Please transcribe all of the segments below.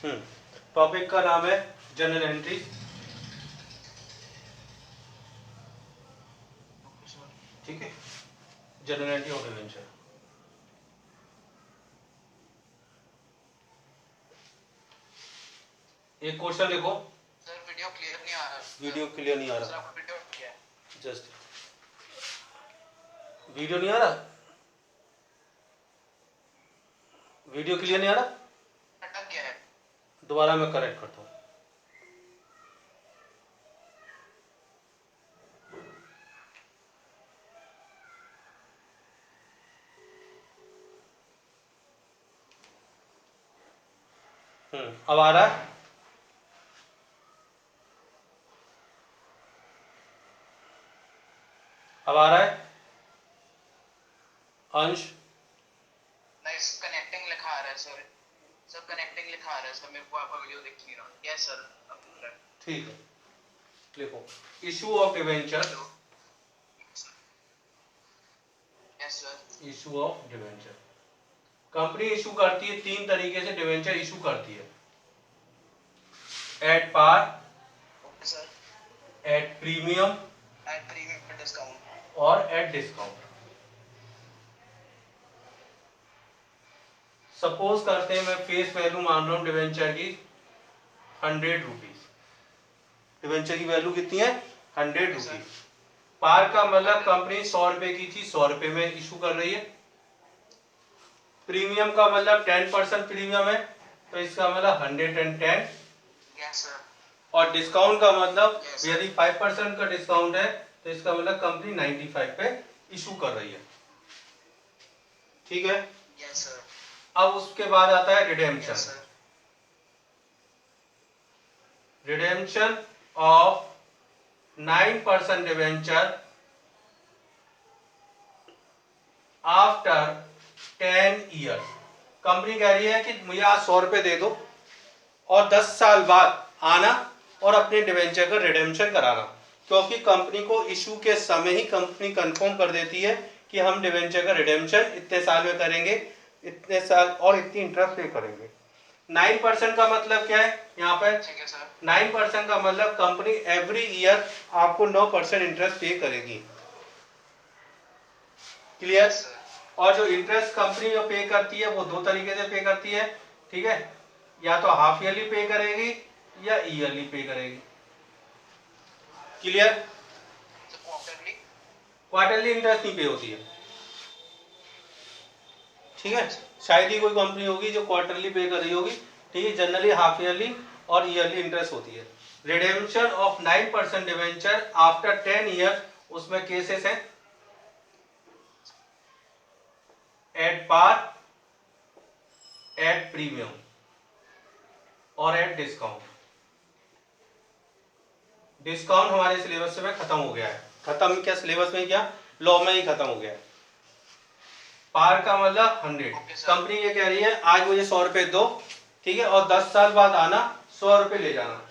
Topic का नाम है जनरल एंट्री। ठीक है, जनरल एंट्री ऑफ डिवेंचर। एक क्वेश्चन लिखो। सर वीडियो क्लियर नहीं आ रहा। वीडियो क्लियर नहीं आ सर रहा। आपका वीडियो क्या है? जस्ट वीडियो नहीं आ रहा। वीडियो क्लियर नहीं आ रहा। अटक गया है। दोबारा मैं करेक्ट करता हूँ। अब आ रहा है। अब आ रहा है अंश। नहीं कनेक्टिंग लिखा आ रहा है सर। सब कनेक्टिंग लिखा आ रहा है सर, मेरे को आपका वीडियो दिख नहीं रहा। यस सर अब दिख रहा है। ठीक है, लिखो issue of debenture. Yes sir. Issue of debenture. Company issue करती है, तीन तरीके से डिवेंचर इशू करती है। At par, okay sir. At premium at premium discount और एट डिस्काउंट। सपोज करते हैं मैं फेस वैल्यू मान रहा हूं डिवेंचर की 100 रुपीज। डिवेंचर की वैल्यू कितनी है? 100 रुपीज। पार का मतलब कंपनी 100 रुपए की थी, 100 रुपए में इशू कर रही है। प्रीमियम का मतलब 10% प्रीमियम है, तो इसका मतलब 110। Yes sir. और डिस्काउंट का मतलब यदि 5% का डिस्काउंट है तो इसका मतलब कंपनी 95 पे इशू कर रही है। ठीक है। Yes sir. अब उसके बाद आता है redemption. Yes sir. Redemption of 9% debenture after 10 years. Company कह रही है कि मुझे आज 100 रुपए दे दो और 10 साल बाद आना और अपने डिवेंचर का रिडेम्पशन कराना, क्योंकि कंपनी को इशू के समय ही कंपनी कंफर्म कर देती है कि हम डिवेंचर का रिडेम्पशन इतने साल में करेंगे, इतने साल और इतनी इंटरेस्ट पे करेंगे। 9% का मतलब क्या है यहाँ पर? 9% का मतलब कंपनी एवरी ईयर आपको 9% इंटरेस्ट पे करेगी। क्लियर? और जो इंटरेस्ट कंपनी जो पे करती है वो दो तरीके से पे करती है। ठीक है, या तो हाफ ईयरली पे करेगी या ईयरली पे करेगी। क्लियर? क्वार्टरली इंटरेस्ट नहीं पे होती है। ठीक है, शायद ही कोई कंपनी होगी जो क्वार्टरली पे कर रही होगी। ठीक है, जनरली हाफ ईयरली और ईयरली इंटरेस्ट होती है। Redemption of 9% debenture after 10 year, उसमें केसेस हैं एट पार, एट प्रीमियम और एट डिस्काउंट। डिस्काउंट हमारे सिलेबस में खत्म हो गया है। खत्म क्या सिलेबस में, क्या लॉ में ही खत्म हो गया है। पार का मतलब 100। कंपनी ये कह रही है आज मुझे 100 रुपए दो, ठीक है, और 10 साल बाद आना 100 रुपए ले जाना।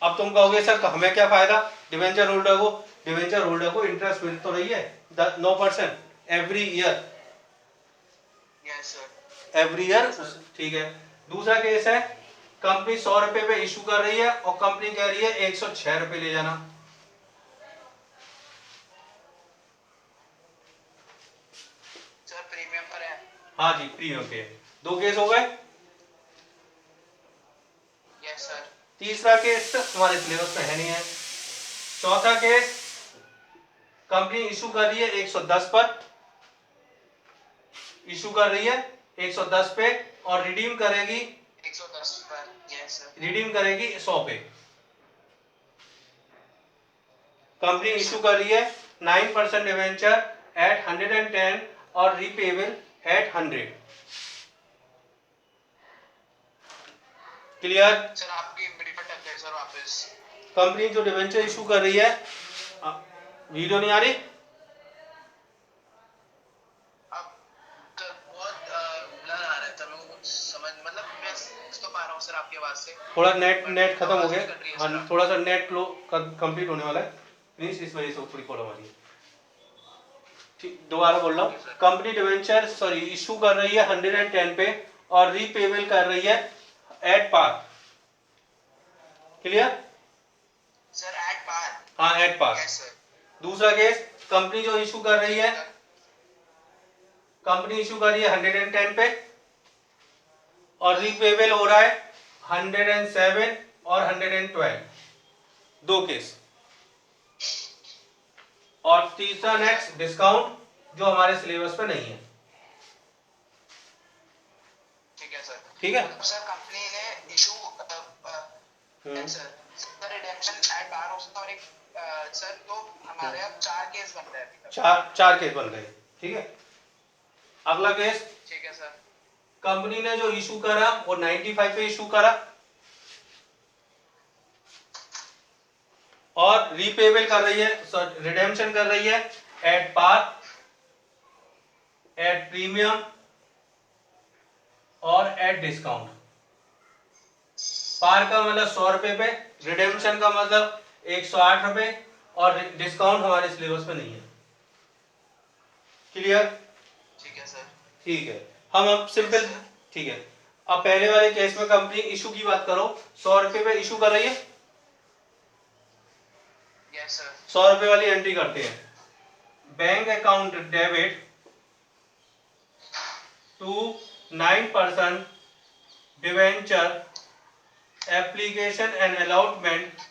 अब तुम कहोगे सर हमें क्या फायदा, डिवेंचर होल्डर को इंटरेस्ट मिल तो रही है 9% एवरी ईयर। एवरी ईयर, ठीक है। दूसरा केस है कंपनी 100 रुपए पे इशू कर रही है और कंपनी कह रही है 106 रुपए ले जाना। सर प्रीमियम पर है। हाँ जी, प्रीमियम पे। दो केस हो गए। Yes sir. तीसरा केस हमारे सिलेबस में है नहीं है। चौथा केस कंपनी इशू कर रही है 110 पर, इशू कर रही है 110 पे और रिडीम करेगी 110 पर। Yes sir. रिडीम करेगी 100 पे। कंपनी इशू कर रही है 9% डिवेंचर एट 110 और रीपेबल एट 100। क्लियर? सर आपकी वीडियो टक गई सर वापस। कंपनी जो डिवेंचर इशू कर रही है, वीडियो नहीं आ रही। अब बहुत ब्लर आ रहा है सर, मेरे को कुछ समझ मतलब मैं तो पा रहा हूँ सर आपकी आवाज से। थोड़ा नेट खत्म हो गया। हाँ, थोड़ा सा नेट कंप्लीट होने वाला है, प्लीज इस वजह से थोड़ी प्रॉब्लम आ रही है। ठीक, दोबारा बोल रहा हूँ। कंपनी डिवेंचर इशू कर रही है 110 पे और रीपेबल कर रही है at par. Clear? Sir at par. हाँ एट पार। Yes sir. दूसरा केस, कंपनी जो इशू कर रही है, कंपनी इशू कर रही है 110 पे और रीपेबल हो रहा है 107 और 112, दो केस। और तीसरा नेक्स्ट डिस्काउंट जो हमारे सिलेबस पे नहीं है। ठीक है सर। ठीक है? सर कंपनी ने issue sir redemption at par हो सकता है और एक सर तो हमारे अब 4 केस बन रहे हैं अभी तक। चार केस बन गए। ठीक है, अगला केस, ठीक है सर। कंपनी ने जो इशू करा वो 95 पे इशू करा और रीपेबल कर रही है, रिडेम्पशन कर रही है एट पार, एट प्रीमियम और एट डिस्काउंट। पार का मतलब 100 रुपए पे, रिडेम्पशन का मतलब 108 रुपए और डिस्काउंट हमारे सिलेबस में नहीं है। क्लियर? ठीक है सर। ठीक है, हम अब सिंपल, ठीक है, अब पहले वाले केस में कंपनी इशू की बात करो, 100 रुपए पे इशू कर रही है, यस सर। 100 रुपए वाली एंट्री करते हैं, bank account debit to 9% debenture application and allotment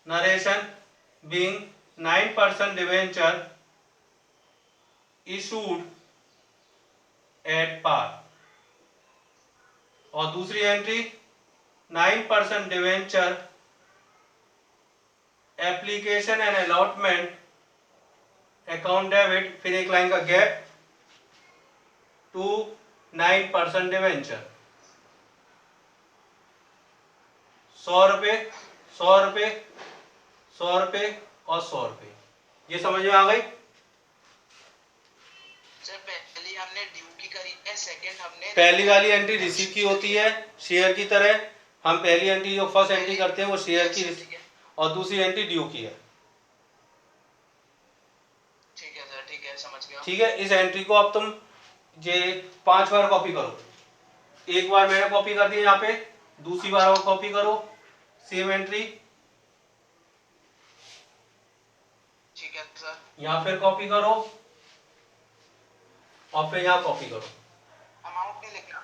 narration being 9% debenture issued at par। और दूसरी entry 9% debenture application and allotment account debit, फिर एक लाइन का गैप, टू 9% डिवेंचर। 100 रुपए, 100 रुपए, 100 रुपए और 100 रुपए। ये समझ में आ गई? सर पहली हमने ड्यू की करी है, सेकंड हमने पहली वाली एंट्री रिसीव की होती है शेयर की तरह, हम पहली एंट्री जो फर्स्ट एंट्री करते हैं वो शेयर की, और दूसरी एंट्री ड्यू की है। ठीक है सर, ठीक है, समझ गया। ठीक है, इस एंट्री को अब तुम ये 5 बार कॉपी करो। एक बार मैंने कॉपी कर दी यहाँ पे, दूसरी बार और कॉपी करो सेम एंट्री, ठीक है सर। यहाँ फिर कॉपी करो और फिर यहाँ कॉपी करो। अमाउंट नहीं लिखना,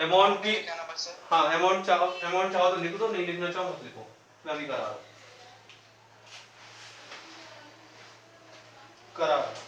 अमाउंट भी, लिखना ना बस सर। हाँ अमाउंट चाहो तो लिख दो, नहीं लिखना चाहो मत लिखो, मैं अभी करा रहा हूँ, करा रहा हूँ।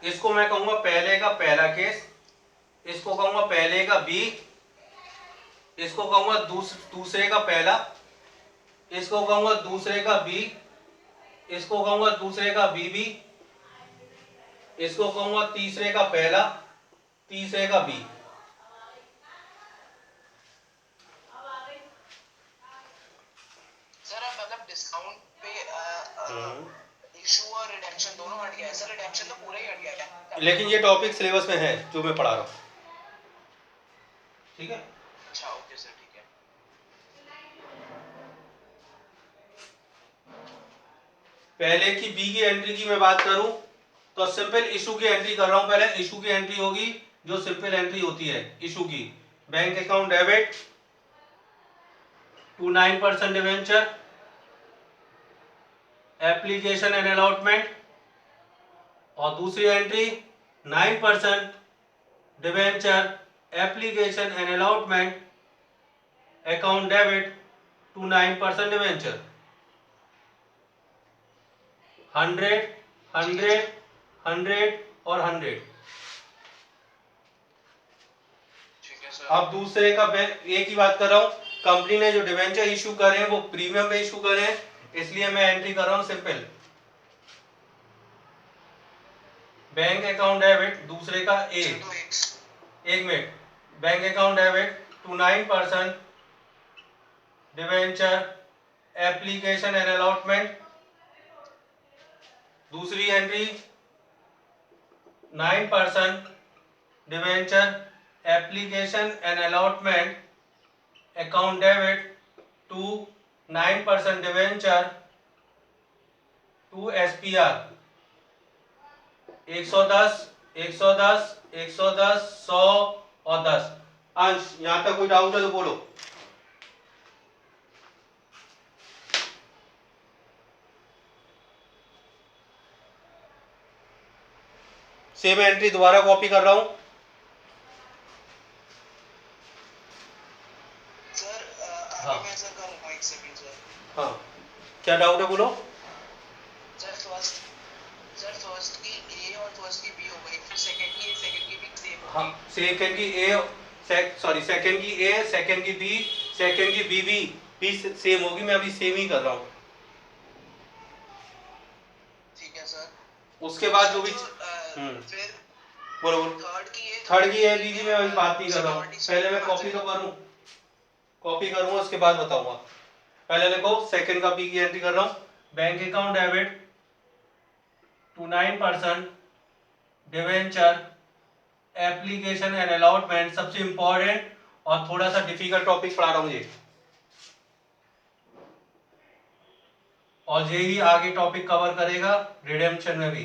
इसको मैं कहूंगा पहले का पहला केस, इसको कहूंगा पहले का बी, इसको कहूंगा दूसरे का पहला, इसको कहूंगा दूसरे का बी, इसको कहूंगा दूसरे का बीबी, इसको कहूंगा तीसरे का पहला, तीसरे का बी। सर अब मतलब डिस्काउंट पे इशू और रिडेम्पशन दोनों हट गया है सर, रिडेम्पशन तो पूरा ही हट गया है। लेकिन ये टॉपिक सिलेबस में है जो मैं पढ़ा रहा हूँ। ठीक है, अच्छा ओके सर, ठीक है। पहले की बी की एंट्री की मैं बात करूं तो सिंपल इशू की एंट्री कर रहा हूं। पहले इशू की एंट्री होगी जो सिंपल एंट्री होती है इशू की, bank account debit to 9% debenture application and allotment, और दूसरी entry 9% debenture application and allotment account debit to 9% debenture. 100, 100, 100 और 100। ठीक है सर। अब दूसरे का एक ही बात कर रहा हूँ, कंपनी ने जो डिवेंचर इशू करे हैं वो प्रीमियम पे इशू करे हैं, इसलिए मैं एंट्री कर रहा हूँ सिंपल बैंक अकाउंट डेबिट, दूसरे का ए, सर तो एक minute, bank account debit to 9% debenture application and allotment, दूसरी entry 9% debenture application and allotment account debit to 9% debenture to SPR 110 110 110 100 और 10। अंश, यहां तक कोई डाउट है तो बोलो। सेम एंट्री दोबारा कॉपी कर रहा हूं। सर हाँ। आगे मैं सर कर रहा हूँ, एक सेकंड सर। हाँ, क्या डाउट है बोलो। सर फर्स्ट की ए और फर्स्ट की बी हो गई, फिर सेकंड की ए सेकंड की बी सेम हो हाँ, गई। सेकंड की ए, सेकंड की ए, सेकंड की बी, सेकंड की बी सेम होगी, मैं अभी सेम ही कर रहा हूँ। ठीक है सर। उसके बाद जो सर भी फिर बोलो बोलो। थर्ड की ए दीजिए, मैं अभी बात नहीं कर रहा हूँ, पहले मैं कॉपी तो करूँ, कॉपी करूँगा उसके बाद बताऊंगा। पहले देखो, सेकंड का बी की एंट्री कर रहा हूँ, bank account debit to 9% debenture application and allotment, सबसे इंपॉर्टेंट और थोड़ा सा डिफिकल्ट टॉपिक पढ़ा रहा हूँ ये, और यही आगे टॉपिक कवर करेगा रिडेम्पशन में भी।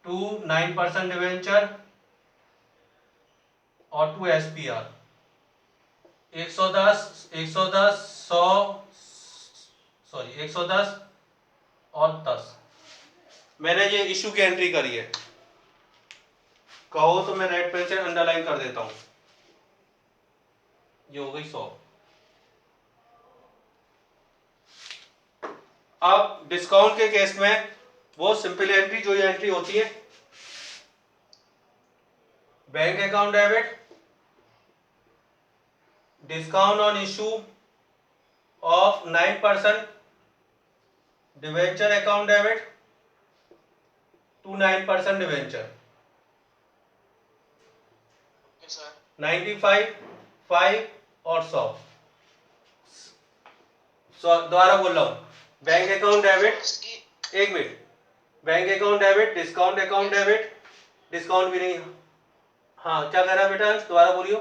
टू 9% डिवेंचर और टू एसपीआर 110 110 100, सॉरी 110 और 10। मैंने ये इशू की एंट्री करी है, कहो तो मैं रेड पेन से अंडरलाइन कर देता हूं। ये हो गई 100। अब डिस्काउंट के केस में वो सिंपल एंट्री, जो ये एंट्री होती है, bank account debit discount on issue of 9% debenture account debit to 9% debenture sir 95 5 और 100। दोबारा बोल रहा हूं, बैंक अकाउंट डेबिट, एक minute, bank account debit discount account debit, discount भी नहीं, हाँ क्या कह रहा है बेटा, दोबारा बोलियो।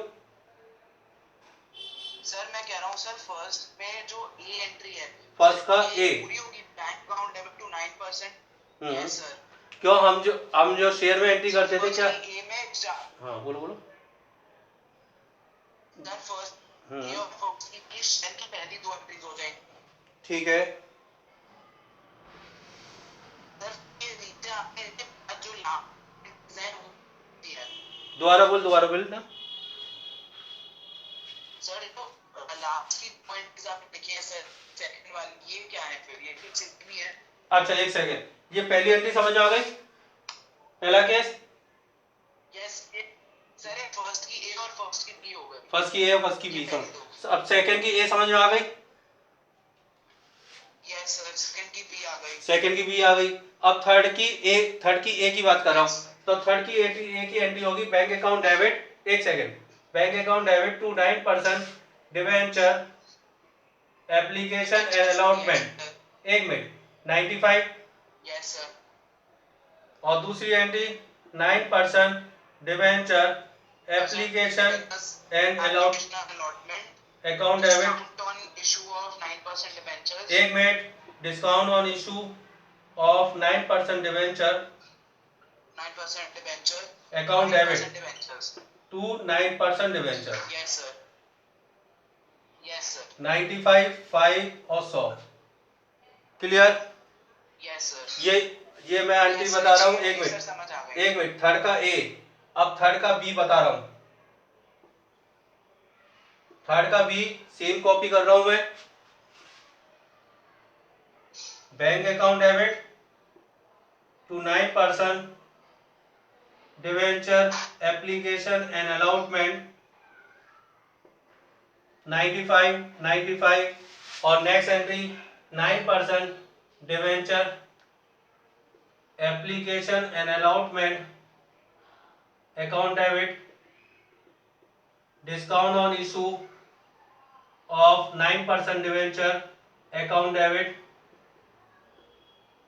सर मैं कह रहा हूँ सर, फर्स्ट में जो ए एंट्री है, फर्स्ट का ए पूरी होगी, bank account debit to 9%। Yes sir. क्यों, हम जो शेयर में एंट्री करते थे क्या। ए में हाँ बोलो बोलो। सर फर्स्ट ए और फर्स्ट की शेयर की पहली दो एंट्रीज हो जाएंगी। ठीक है, सर ये नीचे आपने जो यहाँ है, दोबारा बोल ना। सर ये तो लास्ट की पॉइंट्स आपने लिखे हैं सर, सेकंड वाली ये क्या है, फिर ये कुछ भी है। अच्छा एक सेकेंड, ये पहली एंट्री समझ में आ गई, पहला केस। यस सर, ये फर्स्ट की ए और फर्स्ट की बी हो गई। फर्स्ट की ए और फर्स्ट की बी समझ, अब सेकंड की ए समझ में आ गई। यस सर, सेकंड की बी आ गई। सेकंड की बी आ गई। अब थर्ड की ए की बात कर रहा हूँ, तो थर्ड की ए की एंट्री होगी बैंक अकाउंट डेबिट, एक second, bank account debit to 9% debenture application and allotment, एक मिनट, 95। Yes sir. और दूसरी entry 9% debenture application and allotment account debit, discount on issue of 9% debentures. एक minute, discount on issue of 9% debenture 9% debenture account debit debentures to 9% debenture. Yes sir. Yes sir. 95 5 और 100, clear. Yes sir. ये मैं entry बता रहा हूँ, एक minute, समझ आ गई। एक मिनट, थर्ड का ए, अब थर्ड का बी बता रहा हूँ, थर्ड का बी सेम कॉपी कर रहा हूं मैं, bank account debit to 9% debenture application and allotment 95 और next entry 9% debenture application and allotment account debit discount on issue of 9% debenture account debit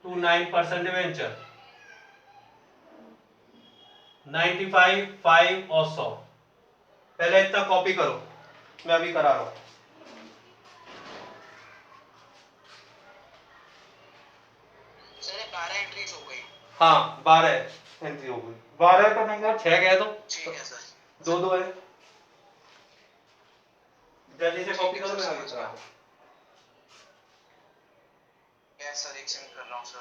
to 9% debenture 95 5 और 100। पहले इतना कॉपी करो, मैं अभी करा रहा हूँ। सर 12 एंट्रीज हो गई। हाँ 12 एंट्री हो गई। 12 तो नहीं कर 6 कह दो, ठीक है सर। 2 है। जल्दी से कॉपी ठीक है करो, सर, मैं अभी समझ करा गया। रहा हूँ। यस सर, एक सेकंड कर रहा हूँ सर।